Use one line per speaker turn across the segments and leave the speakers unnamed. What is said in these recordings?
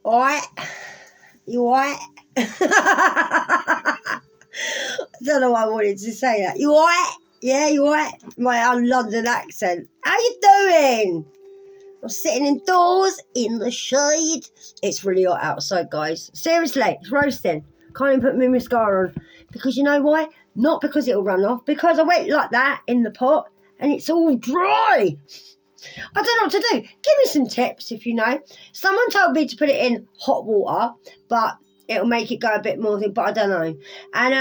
Alright? You alright? I don't know why I wanted to say that. You alright? Yeah, you alright? My London accent. How you doing? I'm sitting indoors in the shade. It's really hot outside, guys. Seriously, it's roasting. Can't even put my mascara on. Because you know why? Not because it'll run off. Because I went like that in the pot and it's all dry. I don't know what to do. Give me some tips if you know. Someone told me to put it in hot water, but it'll make it go a bit more, but I don't know. And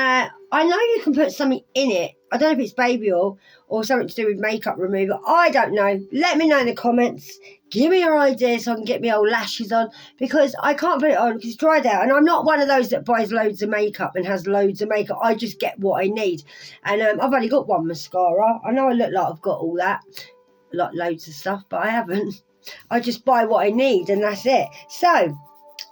I know you can put something in it. I don't know if it's baby oil or something to do with makeup remover. I don't know. Let me know in the comments. Give me your ideas so I can get my old lashes on, because I can't put it on because it's dried out. And I'm not one of those that buys loads of makeup and has loads of makeup. I just get what I need. And I've only got one mascara. I know I look like I've got all that, like loads of stuff, but I haven't. I just buy what I need and that's it. So,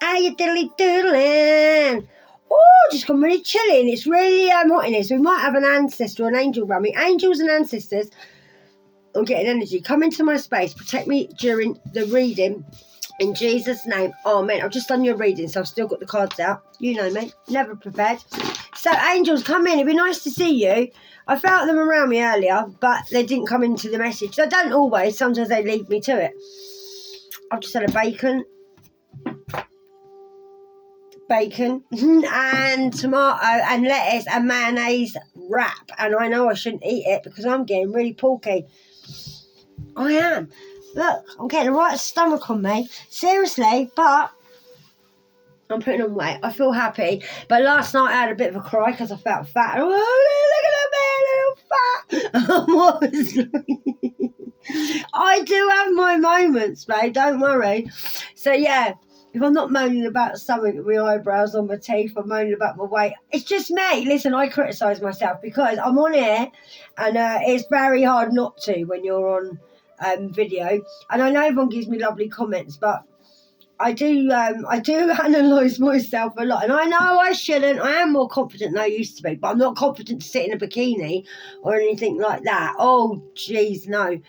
how you diddly doodling? Oh, just gone really chilly. It's really hot in here, so we might have an ancestor or an angel around me. Angels and ancestors, I'm getting energy. Come into my space. Protect me during the reading. In Jesus' name, amen. I've just done your reading, so I've still got the cards out. You know me, never prepared. So, angels, come in. It'd be nice to see you. I felt them around me earlier, but they didn't come into the message. They don't always. Sometimes they lead me to it. I've just had a bacon and tomato and lettuce and mayonnaise wrap, and I know I shouldn't eat it because I'm getting really porky. I am. Look, I'm getting a right stomach on me, seriously, but I'm putting on weight. I feel happy, but last night I had a bit of a cry because I felt fat. Oh, look at me, little fat. I do have my moments, babe, don't worry. So yeah, if I'm not moaning about something, my eyebrows on my teeth, I'm moaning about my weight. It's just me. Listen, I criticise myself because I'm on here and it's very hard not to when you're on video. And I know everyone gives me lovely comments, but I do analyse myself a lot. And I know I shouldn't. I am more confident than I used to be, but I'm not confident to sit in a bikini or anything like that. Oh, jeez, no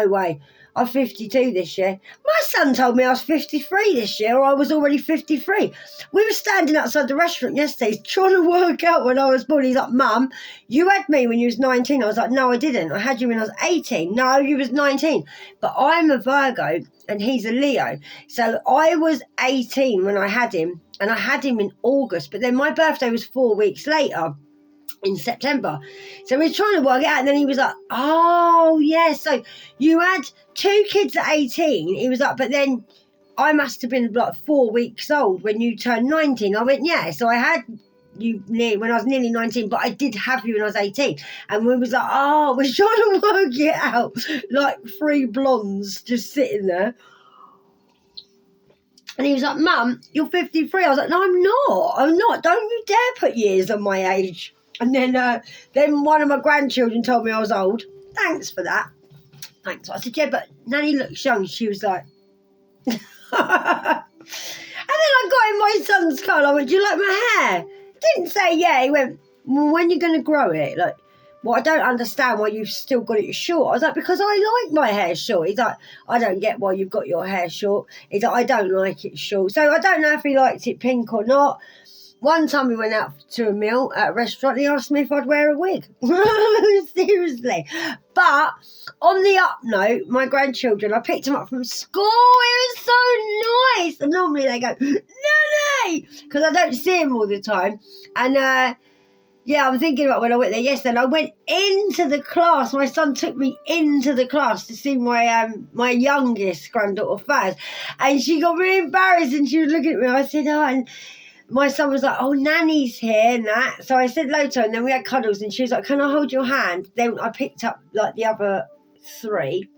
way. I'm 52 this year. My son told me I was 53 this year, or I was already 53. We were standing outside the restaurant yesterday trying to work out when I was born. He's like, Mum, you had me when you was 19. I was like, no, I didn't. I had you when I was 18. No, you was 19. But I'm a Virgo and he's a Leo. So I was 18 when I had him, and I had him in August. But then my birthday was 4 weeks later, in September. So we were trying to work it out, and then he was like, oh yeah, so you had 2 kids at 18. He was like, but then I must have been like 4 weeks old when you turned 19. I went, yeah, so I had you when I was nearly 19, but I did have you when I was 18. And we was like, oh, we're trying to work it out, like 3 blondes just sitting there. And he was like, Mum, you're 53. I was like, no, I'm not. Don't you dare put years on my age. And then one of my grandchildren told me I was old. Thanks for that. Thanks. I said, yeah, but Nanny looks young. She was like... And then I got in my son's car and I went, do you like my hair? Didn't say yeah. He went, well, when are you going to grow it? Like, well, I don't understand why you've still got it short. I was like, because I like my hair short. He's like, I don't get why you've got your hair short. He's like, I don't like it short. So I don't know if he liked it pink or not. One time we went out to a meal at a restaurant. He asked me if I'd wear a wig. Seriously. But on the up note, my grandchildren, I picked them up from school. It was so nice. And normally they go, Nanny, because I don't see them all the time. And yeah, I'm thinking about when I went there yesterday. And I went into the class. My son took me into the class to see my youngest granddaughter, Faz. And she got really embarrassed and she was looking at me. I said, oh, and my son was like, oh, Nanny's here and that. So I said hello to her, and then we had cuddles, and she was like, can I hold your hand? Then I picked up like the other 3.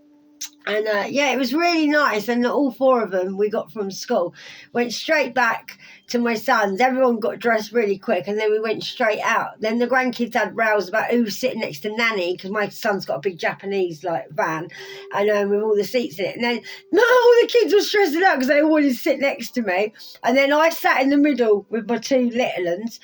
And yeah, it was really nice. And all 4 of them we got from school. Went straight back to my son's. Everyone got dressed really quick, and then we went straight out. Then the grandkids had rows about who's sitting next to Nanny, because my son's got a big Japanese like van, and with all the seats in it. And then all the kids were stressing out because they all wanted to sit next to me. And then I sat in the middle with my 2 little ones.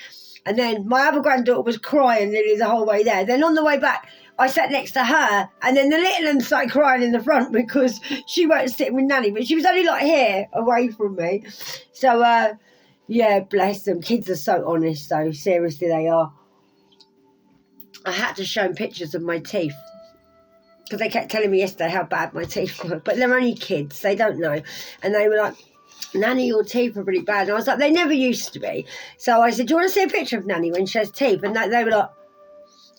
And then my other granddaughter was crying nearly the whole way there. Then on the way back, I sat next to her, and then the little one started crying in the front because she weren't sitting with Nanny, but she was only like here, away from me. So, yeah, bless them. Kids are so honest, though. Seriously, they are. I had to show them pictures of my teeth because they kept telling me yesterday how bad my teeth were. But they're only kids. They don't know. And they were like, Nanny, your teeth are really bad. And I was like, they never used to be. So I said, do you want to see a picture of Nanny when she has teeth? And they were like,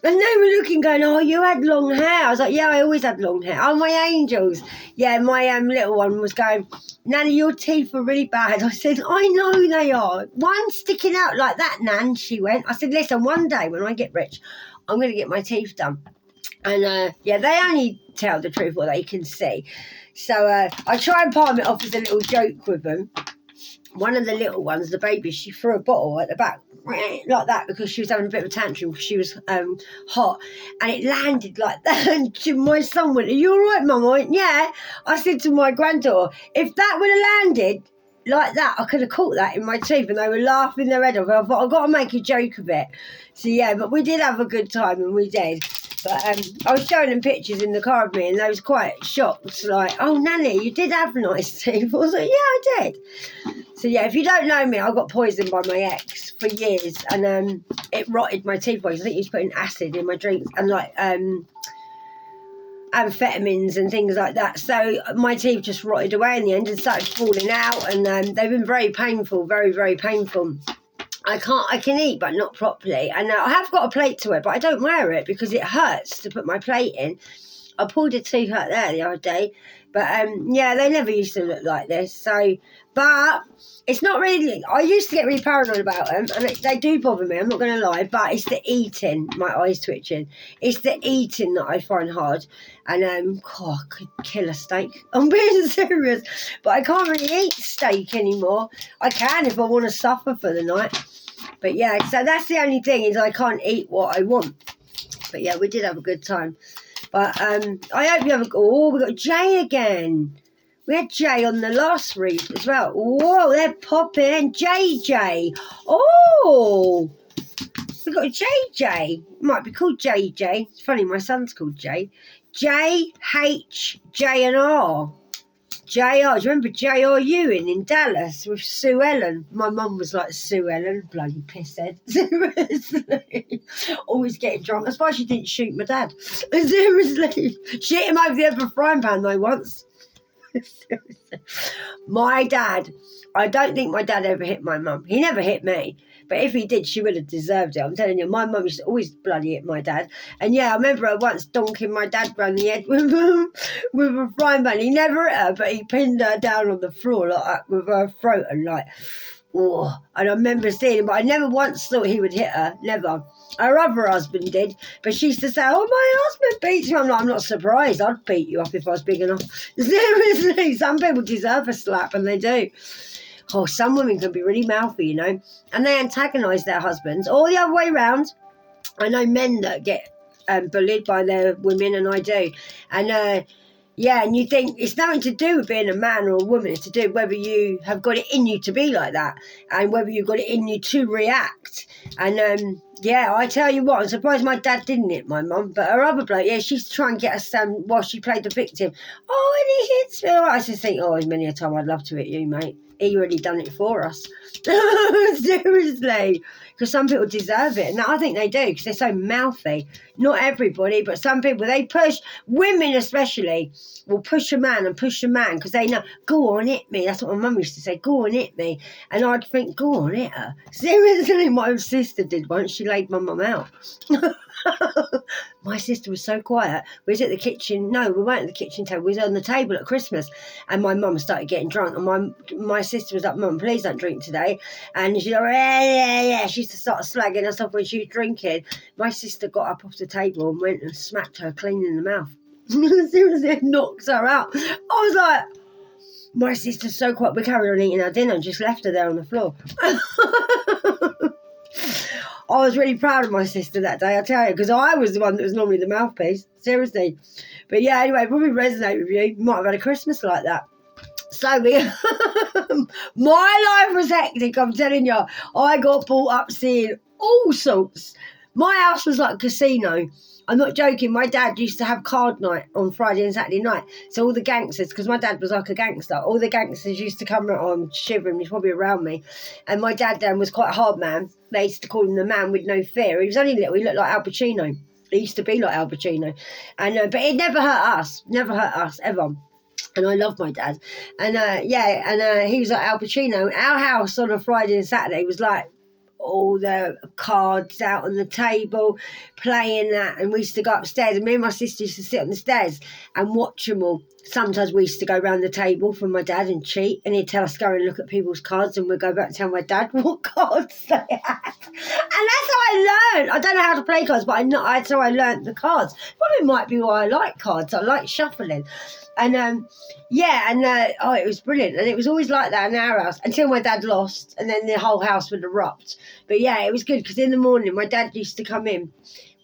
and they were looking, going, oh, you had long hair. I was like, yeah, I always had long hair. Oh, my angels. Yeah, my little one was going, Nanny, your teeth are really bad. I said, I know they are. One sticking out like that, Nan, she went. I said, listen, one day when I get rich, I'm going to get my teeth done. And, yeah, they only tell the truth what they can see. So I try and palm it off as a little joke with them. One of the little ones, the baby, she threw a bottle at the back like that because she was having a bit of a tantrum because she was hot, and it landed like that. And my son went, are you all right, Mum? I went, yeah. I said to my granddaughter, if that would have landed like that, I could have caught that in my teeth. And they were laughing their head off. I thought, I've got to make a joke of it. So, yeah, but we did have a good time, and we did. But I was showing them pictures in the car of me, and they was quite shocked, like, oh, Nanny, you did have nice teeth. I was like, yeah, I did. So, yeah, if you don't know me, I got poisoned by my ex for years, and it rotted my teeth. I think he was putting acid in my drinks and, like, amphetamines and things like that. So my teeth just rotted away in the end and started falling out, and they've been very painful, very, very painful. I can eat, but not properly. And I have got a plate to wear, but I don't wear it because it hurts to put my plate in. I pulled a tooth out there the other day. But, yeah, they never used to look like this. So, but it's not really, I used to get really paranoid about them. And they do bother me, I'm not going to lie. But it's the eating, my eyes twitching. It's the eating that I find hard. And, I could kill a steak. I'm being serious. But I can't really eat steak anymore. I can if I want to suffer for the night. But, yeah, so that's the only thing is I can't eat what I want. But, yeah, we did have a good time. But I hope you have we got Jay again. We had Jay on the last read as well. Whoa, they're popping. JJ. Oh, we got JJ. Might be called JJ. It's funny, my son's called Jay. JH, J and R. JR, do you remember JR Ewing in Dallas with Sue Ellen? My mum was like Sue Ellen, bloody pisshead. Seriously. Always getting drunk. That's why she didn't shoot my dad. Seriously. She hit him over the head with a frying pan though once. Seriously. My dad, I don't think my dad ever hit my mum. He never hit me. But if he did, she would have deserved it. I'm telling you, my mum used to always bloody hit my dad. And yeah, I remember her once donking my dad round the head with a frying pan. He never hit her, but he pinned her down on the floor like that with her throat and like, oh. And I remember seeing him, but I never once thought he would hit her. Never. Her other husband did, but she used to say, oh, my husband beats you. I'm like, I'm not surprised. I'd beat you up if I was big enough. Seriously, some people deserve a slap, and they do. Oh, some women can be really mouthy, you know, and they antagonise their husbands, or the other way round. I know men that get bullied by their women, and I do. And, yeah, and you think it's nothing to do with being a man or a woman. It's to do with whether you have got it in you to be like that and whether you've got it in you to react. And, yeah, I tell you what, I'm surprised my dad didn't hit my mum, but her other bloke, yeah, she's trying to get us while she played the victim. Oh, and he hits me. I just think, oh, many a time I'd love to hit you, mate. He already done it for us. Seriously. Because some people deserve it. And I think they do because they're so mouthy. Not everybody, but some people, they push, women especially, will push a man because they know, go on, hit me. That's what my mum used to say, go on, hit me. And I'd think, go on, hit her. Seriously, my sister did once. She laid my mum out. My sister was so quiet. We was at the kitchen. No, we weren't at the kitchen table. We was on the table at Christmas. And my mum started getting drunk. And my sister was like, Mum, please don't drink today. And she's like, yeah. She used to start slagging us off when she was drinking. My sister got up off the table and went and smacked her clean in the mouth. Seriously, it knocked her out. I was like, my sister's so quiet. We carried on eating our dinner and just left her there on the floor. I was really proud of my sister that day, I tell you, because I was the one that was normally the mouthpiece. Seriously. But yeah, anyway, probably resonate with you. You might have had a Christmas like that. So my life was hectic, I'm telling you. I got brought up seeing all sorts. My house was like a casino. I'm not joking. My dad used to have card night on Friday and Saturday night. So all the gangsters, because my dad was like a gangster, all the gangsters used to come around. I'm shivering, he's probably around me. And my dad then was quite a hard man. They used to call him the man with no fear. He was only little. He looked like Al Pacino. He used to be like Al Pacino. And but it never hurt us. Never hurt us, ever. And I love my dad. And he was like Al Pacino. Our house on a Friday and Saturday was like all the cards out on the table, playing that, and we used to go upstairs, and me and my sister used to sit on the stairs and watch them all. Sometimes we used to go round the table for my dad and cheat, and he'd tell us to go and look at people's cards, and we'd go back and tell my dad what cards they had. And that's how I learned. I don't know how to play cards, but that's how I learned the cards. Probably might be why I like cards. I like shuffling. And it was brilliant, and it was always like that in our house until my dad lost, and then the whole house would erupt. But yeah, it was good because in the morning my dad used to come in.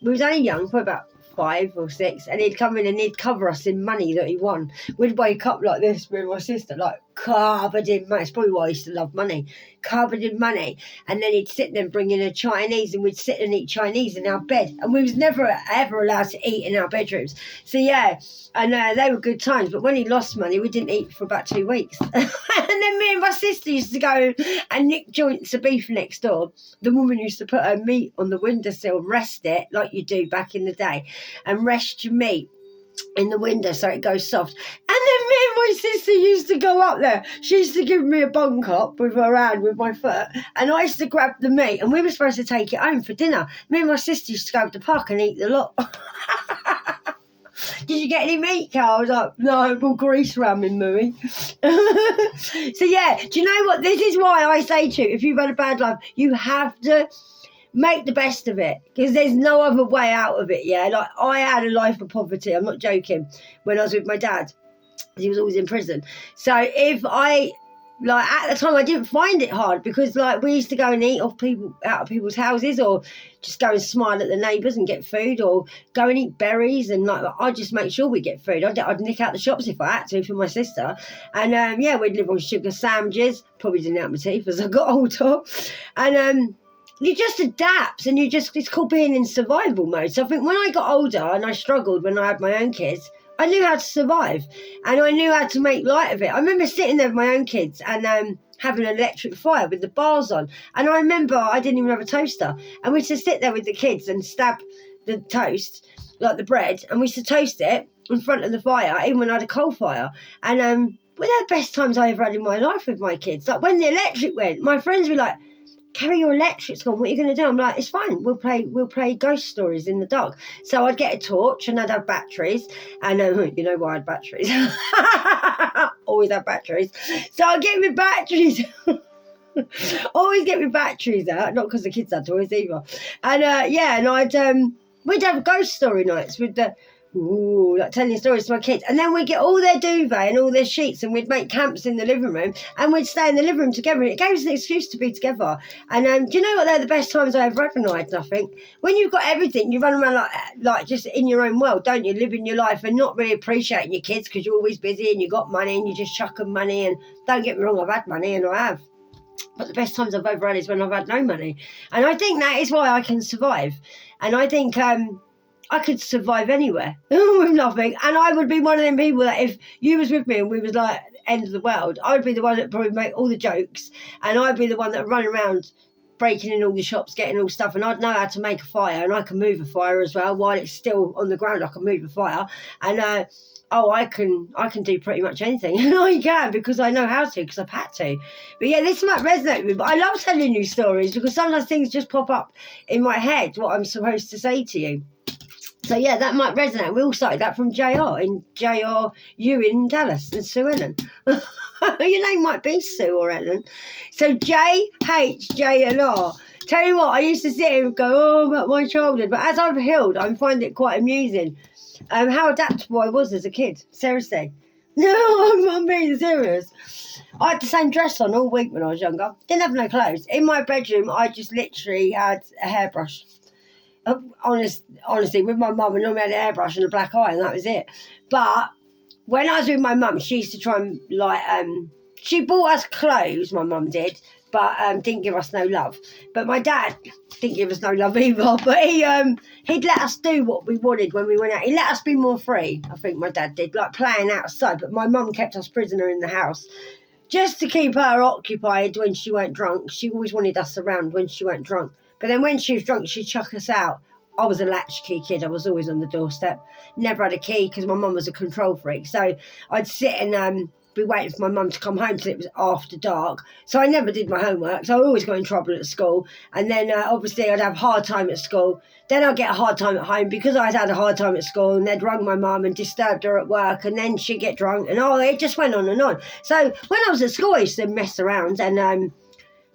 We was only young, probably about 5 or 6, and he'd come in and he'd cover us in money that he won. We'd wake up like this with my sister, like covered in money. It's probably why I used to love money, covered in money. And then he'd sit there and bring in a Chinese, and we'd sit and eat Chinese in our bed, and we was never ever allowed to eat in our bedrooms. So yeah, and they were good times. But when he lost money, we didn't eat for about 2 weeks. And then me and my sister used to go and nick joints of beef next door. The woman used to put her meat on the windowsill and rest it like you do back in the day, and rest your meat in the window so it goes soft. And then me and my sister used to go up there. She used to give me a bunk up with her hand with my foot, and I used to grab the meat, and we were supposed to take it home for dinner. Me and my sister used to go to the park and eat the lot. Did you get any meat, Carl? I was like, no, all grease around me, Mooey. So yeah, do you know what? This is why I say to you, if you've had a bad life, you have to make the best of it, because there's no other way out of it. Yeah, like I had a life of poverty, I'm not joking, when I was with my dad. He was always in prison. So if I, like, at the time I didn't find it hard, because like we used to go and eat out of people's houses, or just go and smile at the neighbours and get food, or go and eat berries, and like I'd just make sure we get food. I'd nick out the shops if I had to for my sister. And we'd live on sugar sandwiches. Probably didn't help my teeth as I got older. And you just adapt, and it's called being in survival mode. So I think when I got older and I struggled when I had my own kids, I knew how to survive, and I knew how to make light of it. I remember sitting there with my own kids and having an electric fire with the bars on. And I remember I didn't even have a toaster, and we used to sit there with the kids and stab the toast, like the bread, and we used to toast it in front of the fire, even when I had a coal fire. And well, they're the best times I ever had in my life with my kids. Like when the electric went, my friends were like, Carrie, your electric's gone, what are you going to do? I'm like, it's fine, we'll play ghost stories in the dark. So I'd get a torch, and I'd have batteries, and you know why I had batteries. Always have batteries. So I'd get me batteries. Always get me batteries out, not because the kids had toys either. And and we'd have ghost story nights with the like telling stories to my kids, and then we'd get all their duvet and all their sheets, and we'd make camps in the living room, and we'd stay in the living room together, and it gave us an excuse to be together. And do you know what? They're the best times I ever had when I had nothing. When you've got everything, you run around like just in your own world, don't you? Living your life and not really appreciating your kids because you're always busy and you got money and you just chuck them money. And don't get me wrong, I've had money, and I have. But the best times I've ever had is when I've had no money. And I think that is why I can survive. And I think I could survive anywhere with nothing. And I would be one of them people that if you was with me and we was like end of the world, I would be the one that probably make all the jokes, and I'd be the one that would run around breaking in all the shops, getting all stuff, and I'd know how to make a fire, and I can move a fire as well. While it's still on the ground, I can move a fire. And I can do pretty much anything. And I can, because I know how to, because I've had to. But yeah, this might resonate with me, but I love telling you stories, because sometimes things just pop up in my head, what I'm supposed to say to you. So yeah, that might resonate. We all started that from JR, you in Dallas, and Sue Ellen. Your name might be Sue or Ellen. So JHJLR. Tell you what, I used to sit here and go, about my childhood. But as I've healed, I find it quite amusing how adaptable I was as a kid. Seriously. No, I'm being serious. I had the same dress on all week when I was younger. Didn't have no clothes. In my bedroom, I just literally had a hairbrush. Honestly, with my mum, I normally had a hairbrush and a black eye, and that was it. But when I was with my mum, she used to try and she bought us clothes, my mum did, but didn't give us no love. But my dad, didn't give us no love either, but he'd let us do what we wanted when we went out. He let us be more free, I think my dad did, like playing outside, but my mum kept us prisoner in the house just to keep her occupied when she weren't drunk. She always wanted us around when she weren't drunk, but then when she was drunk, she'd chuck us out. I was a latchkey kid. I was always on the doorstep. Never had a key because my mum was a control freak. So I'd sit and be waiting for my mum to come home till it was after dark. So I never did my homework. So I always got in trouble at school. And then obviously I'd have a hard time at school. Then I'd get a hard time at home because I'd had a hard time at school, and they'd rung my mum and disturbed her at work, and then she'd get drunk, and it just went on and on. So when I was at school, I used to mess around and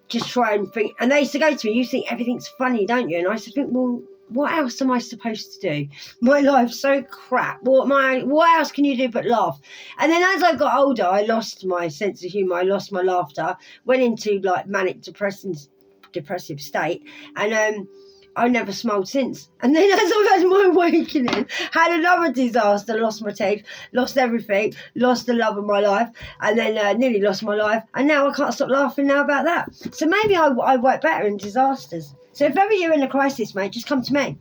just try and think. And they used to go to me, you think everything's funny, don't you? And I used to think, well, what else am I supposed to do? My life's so crap. What else can you do but laugh? And then as I got older, I lost my sense of humour. I lost my laughter. Went into like manic depressive state, and I never smiled since. And then as I've had my awakening, had another disaster, lost my teeth, lost everything, lost the love of my life, and then nearly lost my life. And now I can't stop laughing now about that. So maybe I work better in disasters. So if ever you're in a crisis, mate, just come to me.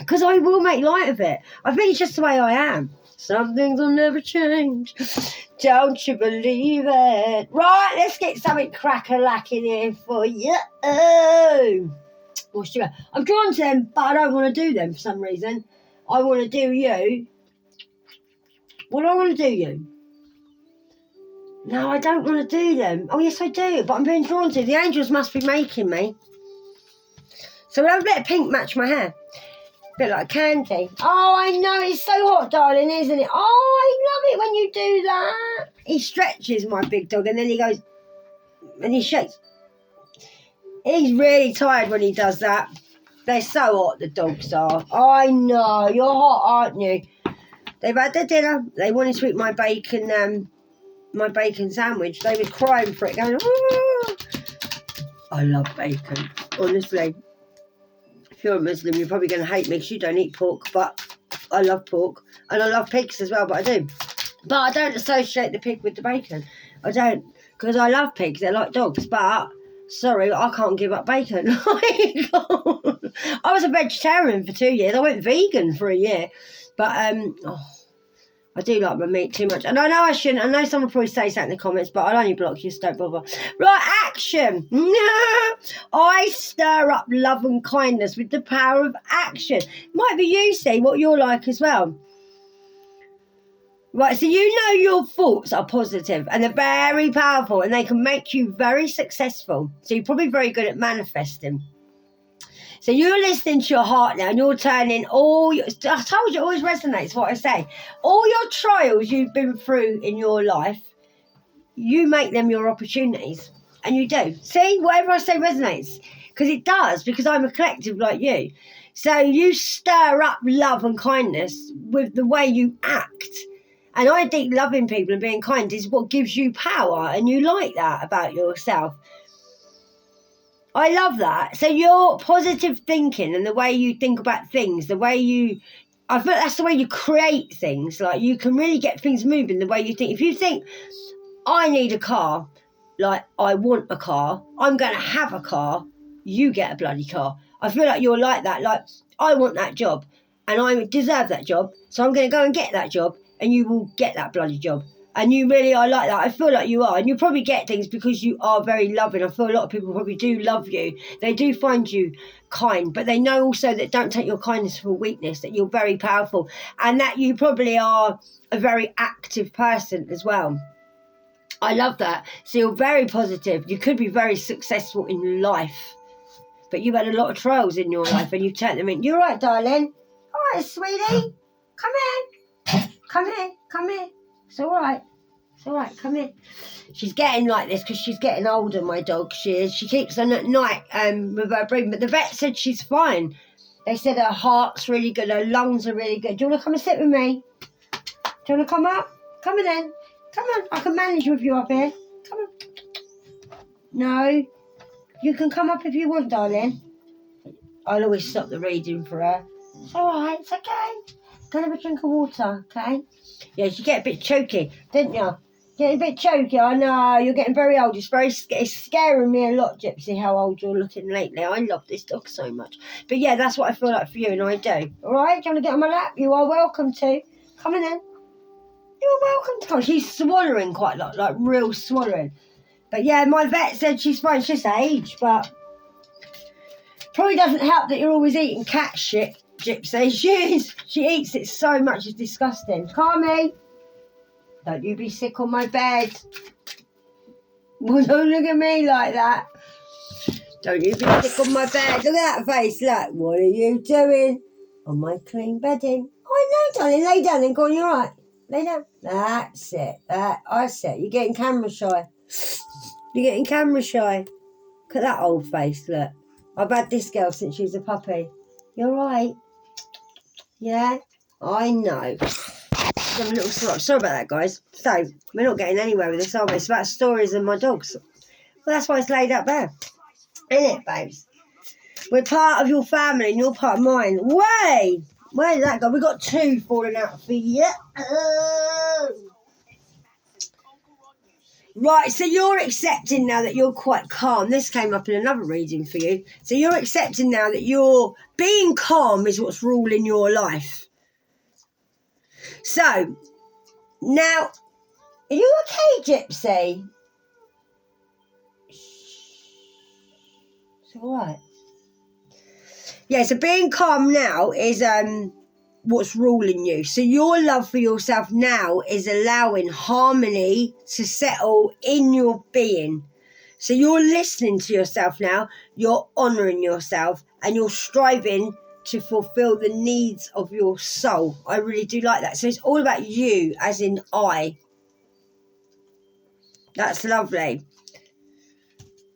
Because I will make light of it. I think it's just the way I am. Some things will never change. Don't you believe it? Right, let's get something crack-a-lack in here for you. What's your... I'm drawn to them, but I don't want to do them for some reason. I want to do you. What do I want to do you? No, I don't want to do them. Oh, yes, I do, but I'm being drawn to. The angels must be making me. So we'll have a bit of pink match my hair. A bit like candy. Oh, I know, it's so hot, darling, isn't it? Oh, I love it when you do that. He stretches, my big dog, and then he goes, and he shakes. He's really tired when he does that. They're so hot, the dogs are. I know, you're hot, aren't you? They've had their dinner. They wanted to eat my bacon sandwich. They were crying for it, going, oh. I love bacon, honestly. If you're a Muslim, you're probably going to hate me because you don't eat pork, but I love pork. And I love pigs as well, but I do. But I don't associate the pig with the bacon. I don't, because I love pigs. They're like dogs, but sorry, I can't give up bacon. I was a vegetarian for 2 years. I went vegan for a year. But, I do like my meat too much. And I know I shouldn't. I know someone will probably say something in the comments, but I'll only block you, so don't bother. Right, action. I stir up love and kindness with the power of action. Might be you, see, what you're like as well. Right, so you know your thoughts are positive and they're very powerful and they can make you very successful. So you're probably very good at manifesting. So you're listening to your heart now and you're turning all your... I told you, it always resonates what I say. All your trials you've been through in your life, you make them your opportunities. And you do. See, whatever I say resonates. Because it does, because I'm a collective like you. So you stir up love and kindness with the way you act. And I think loving people and being kind is what gives you power. And you like that about yourself. I love that. So your positive thinking and the way you think about things, the way you... I feel that's the way you create things. Like, you can really get things moving the way you think. If you think, I need a car, like, I want a car, I'm going to have a car, you get a bloody car. I feel like you're like that. Like, I want that job and I deserve that job, so I'm going to go and get that job and you will get that bloody job. And you really are like that. I feel like you are. And you probably get things because you are very loving. I feel a lot of people probably do love you. They do find you kind. But they know also that don't take your kindness for weakness, that you're very powerful. And that you probably are a very active person as well. I love that. So you're very positive. You could be very successful in life. But you've had a lot of trials in your life and you've turned them in. You're right, darling. All right, sweetie. Come here. Come here. Come here. It's all right. It's all right. Come here. She's getting like this because she's getting older, my dog. She is. She keeps on at night with her breathing. But the vet said she's fine. They said her heart's really good. Her lungs are really good. Do you want to come and sit with me? Do you want to come up? Come on then. Come on. I can manage with you up here. Come on. No. You can come up if you want, darling. I'll always stop the reading for her. It's all right. It's okay. Go and have a drink of water, okay? Yeah, you get a bit choky, didn't you? Getting a bit choky. I know, you're getting very old. It's scaring me a lot, Gypsy, how old you're looking lately. I love this dog so much. But yeah, that's what I feel like for you, and I do. Alright, do you want to get on my lap? You are welcome to. Come on then. You're welcome to come. She's swallowing quite a lot, like real swallowing. But yeah, my vet said she's fine. It's just age, but probably doesn't help that you're always eating cat shit, Gypsy. She eats it so much, it's disgusting. Carmy, don't you be sick on my bed. Well, don't look at me like that. Don't you be sick on my bed. Look at that face. Look, what are you doing on my clean bedding? I know, darling. Lay down and go on. You're right. Lay down. That's it. That's it. You're getting camera shy. You're getting camera shy. Look at that old face. Look. I've had this girl since she was a puppy. You're right. Yeah, I know. Have a little slot. Sorry about that, guys. So, we're not getting anywhere with this, are we? It's about stories and my dogs. Well, that's why it's laid up there. Isn't it, babes? We're part of your family and you're part of mine. Way! Where did that go? We got 2 falling out for you. Right, so you're accepting now that you're quite calm. This came up in another reading for you. So you're accepting now that you're being calm is what's ruling your life. So, now, are you okay, Gypsy? It's all right. Yeah, so being calm now is what's ruling you. So your love for yourself now is allowing harmony to settle in your being. So you're listening to yourself now, you're honouring yourself, and you're striving to fulfill the needs of your soul. I really do like that. So it's all about you, as in I. That's lovely.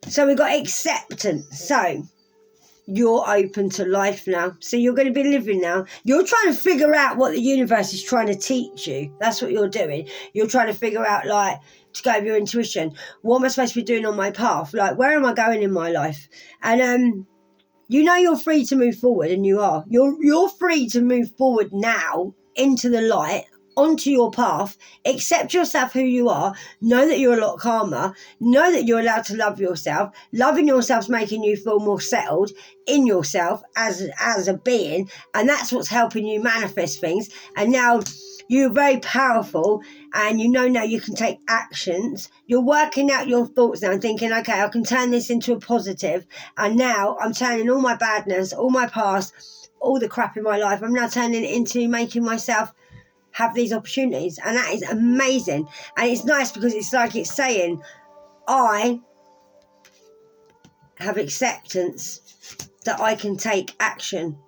So we've got acceptance. So you're open to life now. So you're going to be living now. You're trying to figure out what the universe is trying to teach you. That's what you're doing. You're trying to figure out, like, to go with your intuition. What am I supposed to be doing on my path? Like, where am I going in my life? And you know you're free to move forward, and you are. You're free to move forward now into the light, onto your path. Accept yourself who you are. Know that you're a lot calmer. Know that you're allowed to love yourself. Loving yourself's making you feel more settled in yourself as a being, and that's what's helping you manifest things. And now you're very powerful, and you know now you can take actions. You're working out your thoughts now and thinking, okay, I can turn this into a positive. And now I'm turning all my badness, all my past, all the crap in my life, I'm now turning it into making myself have these opportunities. And that is amazing. And it's nice because it's like it's saying, I have acceptance that I can take action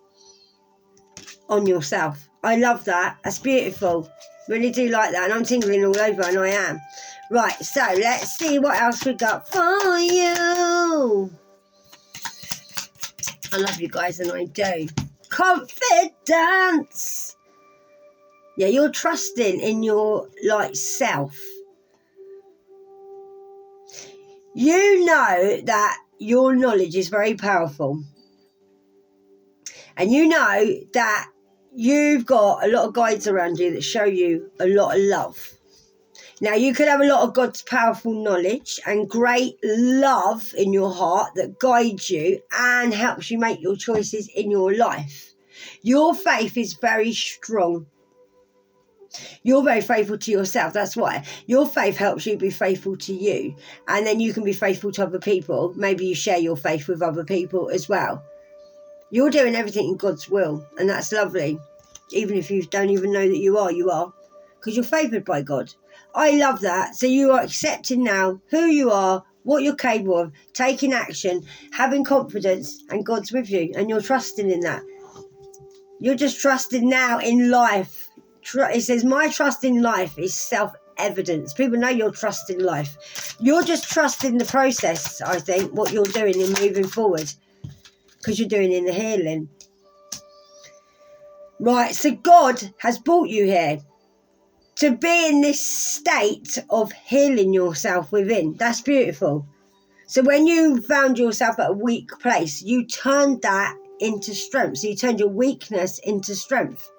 on yourself. I love that. That's beautiful. Really do like that. And I'm tingling all over, and I am. Right, so let's see what else we got for you. I love you guys, and I do. Confidence. Yeah, you're trusting in your self. You know that your knowledge is very powerful. And you know that you've got a lot of guides around you that show you a lot of love. Now, you could have a lot of God's powerful knowledge and great love in your heart that guides you and helps you make your choices in your life. Your faith is very strong. You're very faithful to yourself. That's why. Your faith helps you be faithful to you. And then you can be faithful to other people. Maybe you share your faith with other people as well. You're doing everything in God's will, and that's lovely. Even if you don't even know that you are, because you're favoured by God. I love that. So you are accepting now who you are, what you're capable of, taking action, having confidence, and God's with you, and you're trusting in that. You're just trusting now in life. It says, my trust in life is self-evidence. People know you're trusting life. You're just trusting the process, I think, what you're doing in moving forward. Because you're doing in the healing. Right, so God has brought you here to be in this state of healing yourself within. That's beautiful. So when you found yourself at a weak place, you turned that into strength. So you turned your weakness into strength.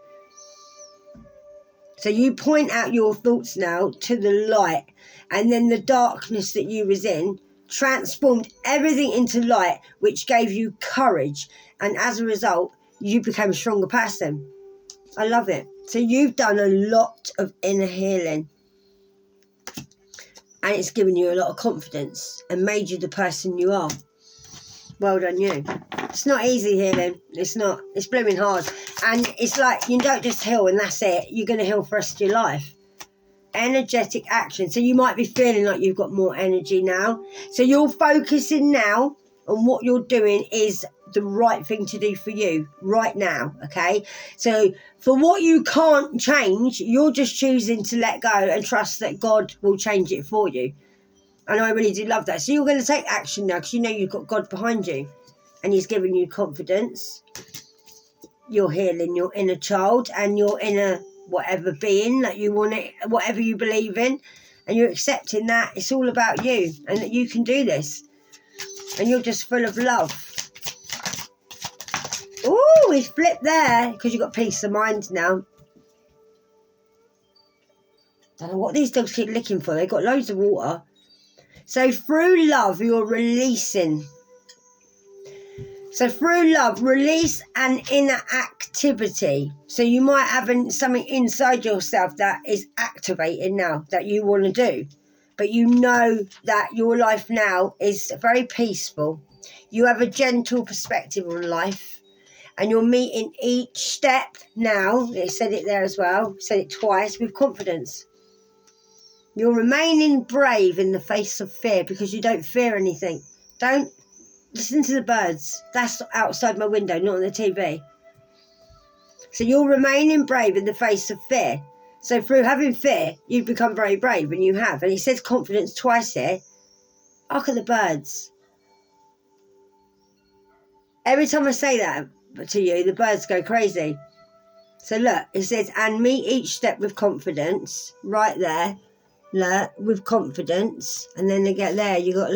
So you point out your thoughts now to the light, and then the darkness that you was in transformed everything into light, which gave you courage. And as a result, you became a stronger person. I love it. So you've done a lot of inner healing. And it's given you a lot of confidence and made you the person you are. Well done you. It's not easy healing. It's not. It's blooming hard. And it's like you don't just heal and that's it. You're going to heal for the rest of your life. Energetic action. So you might be feeling like you've got more energy now. So you're focusing now on what you're doing is the right thing to do for you right now, okay? So for what you can't change, you're just choosing to let go and trust that God will change it for you. And I really do love that. So you're going to take action now because you know you've got God behind you and he's giving you confidence. You're healing your inner child and your inner whatever being that you want it, whatever you believe in, and you're accepting that it's all about you and that you can do this. And you're just full of love. Oh, we flipped there because you've got peace of mind now. Don't know what these dogs keep licking for. They've got loads of water. So through love, you're releasing. So through love, release an inner activity. So you might have something inside yourself that is activating now that you want to do. But you know that your life now is very peaceful. You have a gentle perspective on life. And you're meeting each step now. They said it there as well. Said it twice with confidence. You're remaining brave in the face of fear because you don't fear anything. Don't listen to the birds. That's outside my window, not on the TV. So you're remaining brave in the face of fear. So through having fear, you've become very brave, and you have. And he says confidence twice here. Look at the birds. Every time I say that to you, the birds go crazy. So look, it says, and meet each step with confidence. Right there. Look, with confidence. And then they get there, you got,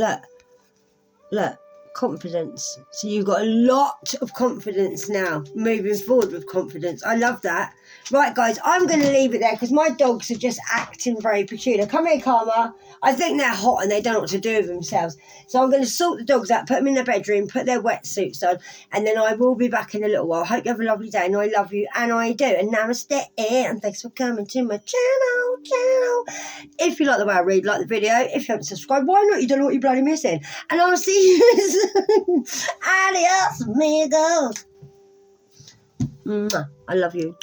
look, confidence. So you've got a lot of confidence now, moving forward with confidence. I love that. Right, guys, I'm going to leave it there because my dogs are just acting very peculiar. Come here, Karma. I think they're hot and they don't know what to do with themselves. So I'm going to sort the dogs out, put them in their bedroom, put their wetsuits on, and then I will be back in a little while. Hope you have a lovely day, and I love you, and I do. And namaste, and thanks for coming to my channel. If you like the way I read, like the video. If you haven't subscribed, why not? You don't know what you're bloody missing. And I'll see you soon. Adios, amigos. I love you.